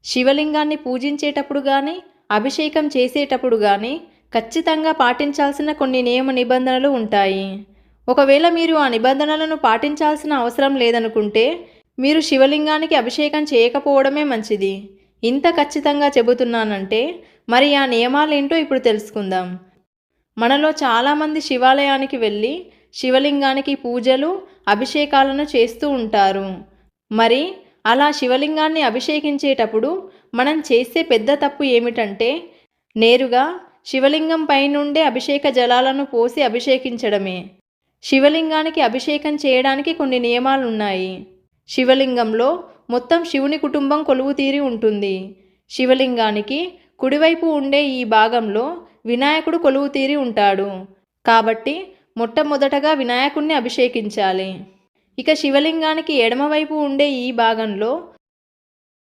శివలింగాన్ని పూజించేటప్పుడు గానీ, అభిషేకం చేసేటప్పుడు గానీ ఖచ్చితంగా పాటించాల్సిన కొన్ని నియమ నిబంధనలు ఉంటాయి. ఒకవేళ మీరు ఆ నిబంధనలను పాటించాల్సిన అవసరం లేదనుకుంటే, మీరు శివలింగానికి అభిషేకం చేయకపోవడమే మంచిది. ఇంత ఖచ్చితంగా చెబుతున్నానంటే, మరి ఆ నియమాలేంటో ఇప్పుడు తెలుసుకుందాం. మనలో చాలామంది శివాలయానికి వెళ్ళి శివలింగానికి పూజలు, అభిషేకాలను చేస్తూ ఉంటారు. మరి అలా శివలింగాన్ని అభిషేకించేటప్పుడు మనం చేసే పెద్ద తప్పు ఏమిటంటే, నేరుగా శివలింగం పైనుండే అభిషేక జలాలను పోసి అభిషేకించడమే. శివలింగానికి అభిషేకం చేయడానికి కొన్ని నియమాలున్నాయి. శివలింగంలో మొత్తం శివుని కుటుంబం కొలువుతీరి ఉంటుంది. శివలింగానికి కుడివైపు ఉండే ఈ భాగంలో వినాయకుడు కొలువుతీరి ఉంటాడు. కాబట్టి మొట్టమొదటగా వినాయకుణ్ణి అభిషేకించాలి. ఇక శివలింగానికి ఎడమవైపు ఉండే ఈ భాగంలో